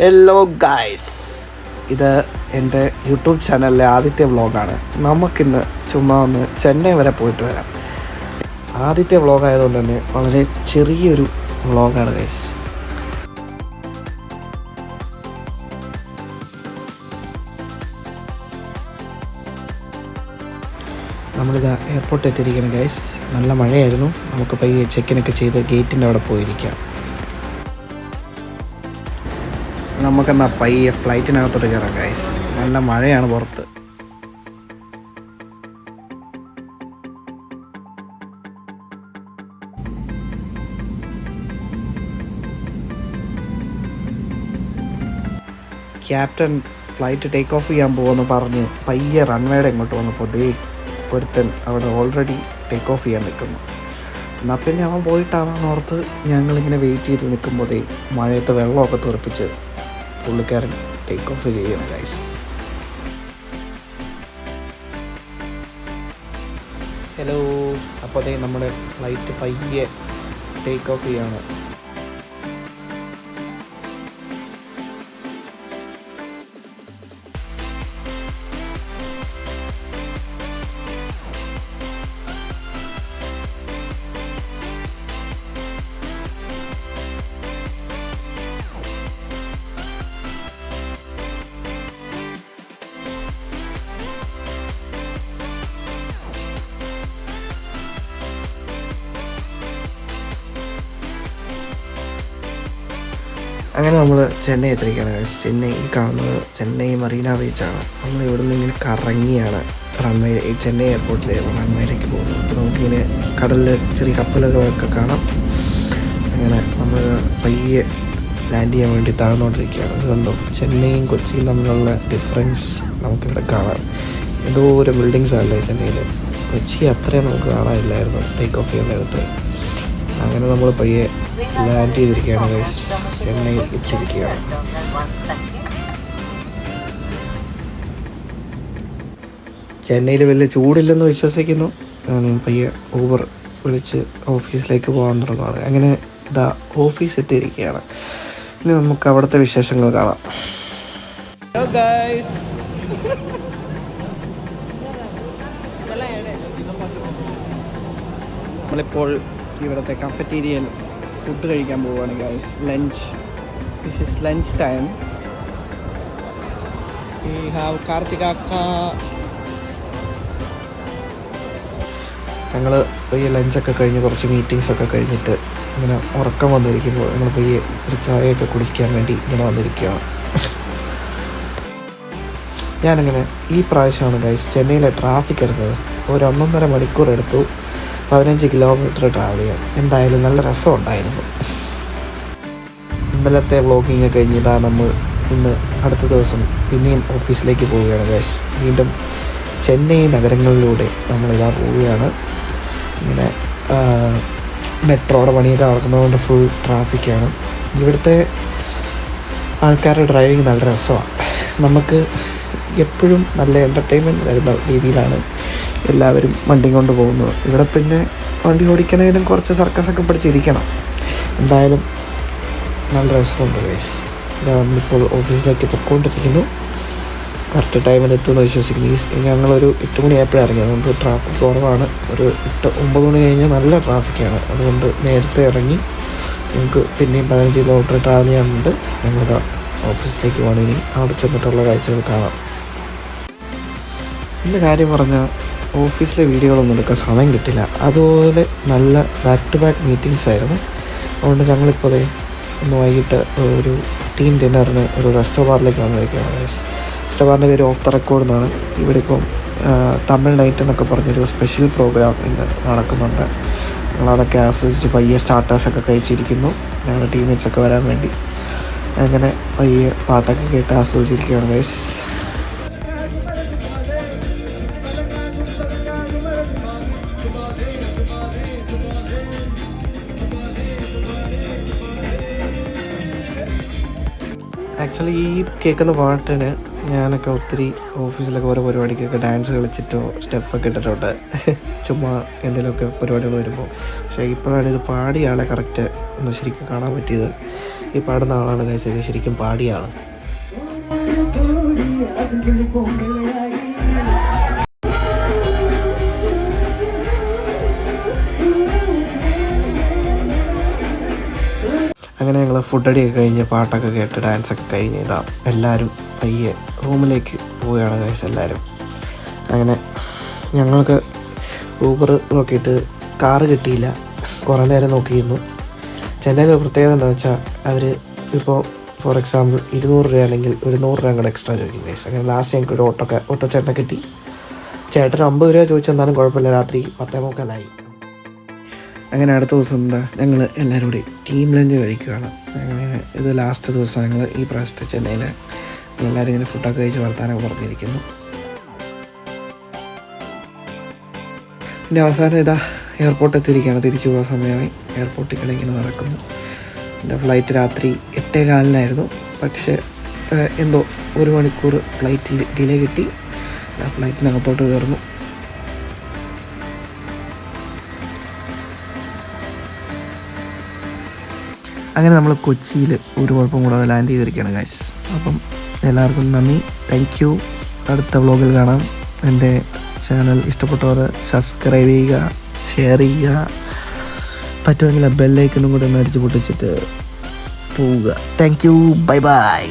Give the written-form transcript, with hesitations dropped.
Hello guys, ഇത് എൻ്റെ YouTube ചാനലിലെ ആദ്യത്തെ വ്ളോഗാണ്. നമുക്കിന്ന് ചുമ്മാ ഒന്ന് ചെന്നൈ വരെ പോയിട്ട് വരാം. ആദ്യത്തെ വ്ളോഗായതുകൊണ്ട് തന്നെ വളരെ ചെറിയൊരു വ്ളോഗാണ് ഗായ്സ്. നമ്മളിത് എയർപോർട്ട് എത്തിയിരിക്കണം ഗായ്സ്. നല്ല മഴയായിരുന്നു. നമുക്ക് പയ്യെ ചെക്കിനൊക്കെ ചെയ്ത് ഗേറ്റിൻ്റെ അവിടെ പോയിരിക്കാം. നമുക്കെന്നാൽ പയ്യെ ഫ്ലൈറ്റിനകത്തോട്ട് കയറാം ഗൈസ്. നല്ല മഴയാണ് പുറത്ത്. ക്യാപ്റ്റൻ ഫ്ലൈറ്റ് ടേക്ക് ഓഫ് ചെയ്യാൻ പോകുമെന്ന് പറഞ്ഞ് പയ്യെ റൺവേയുടെ ഇങ്ങോട്ട് വന്നപ്പോൾ ഒരുത്തൻ അവിടെ ഓൾറെഡി ടേക്ക് ഓഫ് ചെയ്യാൻ നിൽക്കുന്നു. എന്നാൽ പിന്നെ അവൻ പോയിട്ടാവാന്ന് ഓർത്ത് ഞങ്ങളിങ്ങനെ വെയിറ്റ് ചെയ്ത് നിൽക്കുമ്പോൾ മഴയത്ത് വെള്ളമൊക്കെ തെറിപ്പിച്ച് പുള്ളിക്കാരൻ ടേക്ക് ഓഫ് ചെയ്യണം ഗൈസ്. ഹലോ, അപ്പോൾ നമ്മുടെ ഫ്ലൈറ്റ് പയ്യെ ടേക്ക് ഓഫ് ചെയ്യാണ്. അങ്ങനെ നമ്മൾ ചെന്നൈ എത്തിയിരിക്കുകയാണ് ഗൈസ്. ചെന്നൈ കാണുന്നത് ചെന്നൈ മറീന ബീച്ചാണ്. നമ്മൾ ഇവിടെ നിന്ന് ഇങ്ങനെ കറങ്ങിയാണ് ചെന്നൈ എയർപോർട്ടിലെ റൺവേയിലേക്ക് പോകുന്നത്. അപ്പോൾ നമുക്കിങ്ങനെ കടലിൽ ചെറിയ കപ്പലുകളൊക്കെ കാണാം. അങ്ങനെ നമ്മൾ പയ്യെ ലാൻഡ് ചെയ്യാൻ വേണ്ടി താഴ്ന്നുകൊണ്ടിരിക്കുകയാണ്. അതുകൊണ്ടോ ചെന്നൈയും കൊച്ചിയും തമ്മിലുള്ള ഡിഫറൻസ് നമുക്കിവിടെ കാണാം. എന്തോ ഒരു ബിൽഡിങ്സ് അല്ലേ ചെന്നൈയിൽ. കൊച്ചി അത്രയും നമുക്ക് കാണാനില്ലായിരുന്നു ടേക്ക് ഓഫ് ചെയ്യുന്ന നേരത്ത്. അങ്ങനെ നമ്മൾ പയ്യെ ലാൻഡ് ചെയ്തിരിക്കുകയാണ് ഗൈസ്. ചെന്നൈ എത്തിയിരിക്കുകയാണ്. ചെന്നൈയിൽ വലിയ ചൂടില്ലെന്ന് വിശ്വസിക്കുന്നു. പയ്യെ ഊബർ വിളിച്ച് ഓഫീസിലേക്ക് പോകാൻ തുടങ്ങുകയാണ്. അങ്ങനെ ഇതാ ഓഫീസ് എത്തിയിരിക്കുകയാണ്. ഇനി നമുക്ക് അവിടുത്തെ വിശേഷങ്ങൾ കാണാം. ഹലോ ഗൈസ്, നമ്മളിപ്പോൾ ഇവിടുത്തെ കഫറ്റീരിയയിൽ ഫുഡ് കഴിക്കാൻ പോവുകയാണ് guys. Lunch, this is lunch time. We have കാർത്തികാക്ക. ഞങ്ങൾ പയ്യെ ലഞ്ചൊക്കെ കഴിഞ്ഞ് കുറച്ച് മീറ്റിങ്സൊക്കെ കഴിഞ്ഞിട്ട് ഇങ്ങനെ ഉറക്കം വന്നിരിക്കുമ്പോൾ ഞങ്ങൾ പയ്യെ ഒരു ചായയൊക്കെ കുടിക്കാൻ വേണ്ടി ഇങ്ങനെ വന്നിരിക്കുകയാണ്. ഞാനിങ്ങനെ ഈ പ്രാവശ്യമാണ് ഗൈസ് ചെന്നൈയിലെ ട്രാഫിക് ഇരുന്നത്. ഒരു 1.5 മണിക്കൂർ എടുത്തു 15 കിലോമീറ്റർ ട്രാവൽ ചെയ്യാൻ. എന്തായാലും നല്ല രസമുണ്ടായിരുന്നു. ഇന്നലത്തെ വ്ളോഗിങ് കഴിഞ്ഞിതാ നമ്മൾ ഇന്ന് അടുത്ത ദിവസം പിന്നെയും ഓഫീസിലേക്ക് പോവുകയാണ് ഗൈസ്. വീണ്ടും ചെന്നൈ നഗരങ്ങളിലൂടെ നമ്മളിതാ പോവുകയാണ്. ഇങ്ങനെ മെട്രോയുടെ പണിയൊക്കെ നടക്കുന്നതുകൊണ്ട് ഫുൾ ട്രാഫിക്കാണ്. ഇവിടുത്തെ ആൾക്കാരുടെ ഡ്രൈവിങ് നല്ല രസമാണ്. നമുക്ക് എപ്പോഴും നല്ല എൻ്റർടൈൻമെൻറ്റ് തരുന്ന രീതിയിലാണ് എല്ലാവരും വണ്ടി കൊണ്ട് പോകുന്നത്. ഇവിടെ പിന്നെ വണ്ടി ഓടിക്കണേലും കുറച്ച് സർക്കസൊക്കെ പഠിച്ചിരിക്കണം. എന്തായാലും നല്ല രസമുണ്ട് ഗൈസ്. നമ്മളിപ്പോൾ ഓഫീസിലേക്ക് പൊയ്ക്കൊണ്ടിരിക്കുന്നു. കറക്റ്റ് ടൈമിൽ എത്തുമെന്ന് വിശ്വസിക്കുന്നു. ഞങ്ങളൊരു 8 മണിയായപ്പോഴേ ഇറങ്ങി. അതുകൊണ്ട് ട്രാഫിക് കുറവാണ്. ഒരു 9 മണി കഴിഞ്ഞാൽ നല്ല ട്രാഫിക്കാണ്. അതുകൊണ്ട് നേരത്തെ ഇറങ്ങി ഞങ്ങൾക്ക് പിന്നെയും 15 കിലോമീറ്റർ ട്രാവൽ ചെയ്യാനുണ്ട്. ഞങ്ങളിതാ ഓഫീസിലേക്ക് പോകണം. ഇനി അവിടെ ചെന്നിട്ടുള്ള കാഴ്ചകൾ കാണാം. ഇന്ന് കാര്യം പറഞ്ഞാൽ ഓഫീസിലെ വീഡിയോകളൊന്നും എടുക്കാൻ സമയം കിട്ടില്ല. അതുപോലെ നല്ല ബാക്ക് ടു ബാക്ക് മീറ്റിങ്സ് ആയിരുന്നു. അതുകൊണ്ട് ഞങ്ങളിപ്പോൾ ഒന്ന് വൈകിട്ട് ഒരു ടീം ഡിന്നറിന് ഒരു റെസ്റ്റോറൻറ്റിലേക്ക് വന്നിരിക്കുകയാണ്. റെസ്റ്റോറൻറ്റിൻ്റെ പേര് ഓഫ് ദ റെക്കോർഡ് എന്നാണ്. ഇവിടെ ഇപ്പം തമിഴ് നൈറ്റ് എന്നൊക്കെ പറഞ്ഞൊരു സ്പെഷ്യൽ പ്രോഗ്രാം ഇന്ന് നടക്കുന്നുണ്ട്. ഞങ്ങളതൊക്കെ ആസ്വദിച്ച് പയ്യെ സ്റ്റാർട്ടേഴ്സൊക്കെ കഴിച്ചിരിക്കുന്നു. ഞങ്ങളുടെ ടീംമേറ്റ്സൊക്കെ വരാൻ വേണ്ടി അങ്ങനെ പയ്യെ പാട്ടൊക്കെ കേട്ട് ആസ്വദിച്ചിരിക്കുകയാണ് ഗൈസ്. ആക്ച്വലി ഈ കേൾക്കുന്ന പാട്ടിന് ഞാനൊക്കെ ഒത്തിരി ഓഫീസിലൊക്കെ ഓരോ പരിപാടിക്കൊക്കെ ഡാൻസ് കളിച്ചിട്ടോ സ്റ്റെപ്പൊക്കെ ഇട്ടിട്ടുണ്ട് ചുമ്മാ എന്തെങ്കിലുമൊക്കെ പരിപാടികൾ വരുമ്പോൾ. പക്ഷേ ഇപ്പോഴാണ് ഇത് പാടിയ ആളെ കറക്റ്റ് ഒന്ന് ശരിക്കും കാണാൻ പറ്റിയത്. ഈ പാടുന്ന ആളാണ് കഴിച്ചത്, ശരിക്കും പാടിയ ആൾ. അങ്ങനെ ഞങ്ങൾ ഫുഡടിയൊക്കെ കഴിഞ്ഞ് പാട്ടൊക്കെ കേട്ട് ഡാൻസൊക്കെ കഴിഞ്ഞ് ഇതാ എല്ലാവരും പയ്യെ റൂമിലേക്ക് പോവുകയാണ് ഗൈസ് എല്ലാവരും. അങ്ങനെ ഞങ്ങൾക്ക് ഊബർ നോക്കിയിട്ട് കാറ് കിട്ടിയില്ല, കുറേ നേരം നോക്കിയിരുന്നു. ചെന്നൈയിൽ പ്രത്യേകത എന്താണെന്ന് വെച്ചാൽ അവർ ഇപ്പോൾ ഫോർ എക്സാമ്പിൾ 200 രൂപയാണെങ്കിൽ ഒരു 100 രൂപ കൂടെ എക്സ്ട്രാ ചോദിക്കും ഗൈസ്. അങ്ങനെ ലാസ്റ്റ് ഞങ്ങൾക്ക് ഒരു ഓട്ടോ ചേട്ടനെ കിട്ടി. ചേട്ടന് 50 രൂപ ചോദിച്ചെന്നാലും കുഴപ്പമില്ല, രാത്രി 10:45. അങ്ങനെ അടുത്ത ദിവസം എന്താ ഞങ്ങൾ എല്ലാവരും കൂടി ടീം ലഞ്ച് കഴിക്കുകയാണ്. അങ്ങനെ ഇത് ലാസ്റ്റ് ദിവസം ഞങ്ങൾ ഈ പ്രാവശ്യത്തെ ചെന്നൈയിൽ എല്ലാവരും ഇങ്ങനെ ഫുഡൊക്കെ കഴിച്ച് വർത്താനൊക്കെ പറഞ്ഞിരിക്കുന്നു. പിന്നെ അവസാനം ഇതാ എയർപോർട്ട് എത്തിയിരിക്കുകയാണ്, തിരിച്ചു പോകാൻ സമയമായി. എയർപോർട്ടിൽ കൂടെ ഇങ്ങനെ നടക്കുന്നു. എൻ്റെ ഫ്ലൈറ്റ് രാത്രി 8:15 പക്ഷേ എന്തോ 1 മണിക്കൂർ ഫ്ലൈറ്റിൽ ഡിലേ കിട്ടി. ഫ്ലൈറ്റിനകത്തോട്ട് കയറുന്നു. അങ്ങനെ നമ്മൾ കൊച്ചിയിൽ ഒരു കുഴപ്പം കൂടാതെ ലാൻഡ് ചെയ്തിരിക്കുകയാണ് ഗൈസ്. അപ്പം എല്ലാവർക്കും നന്ദി, താങ്ക് യു. അടുത്ത വ്ളോഗിൽ കാണാം. എൻ്റെ ചാനൽ ഇഷ്ടപ്പെട്ടവർ സബ്സ്ക്രൈബ് ചെയ്യുക, ഷെയർ ചെയ്യുക, പറ്റുമെങ്കിൽ ബെല്ലൈക്കണും കൂടെ ഒന്ന് അടിച്ച് പൊട്ടിച്ചിട്ട് പോവുക. Thank you, bye bye.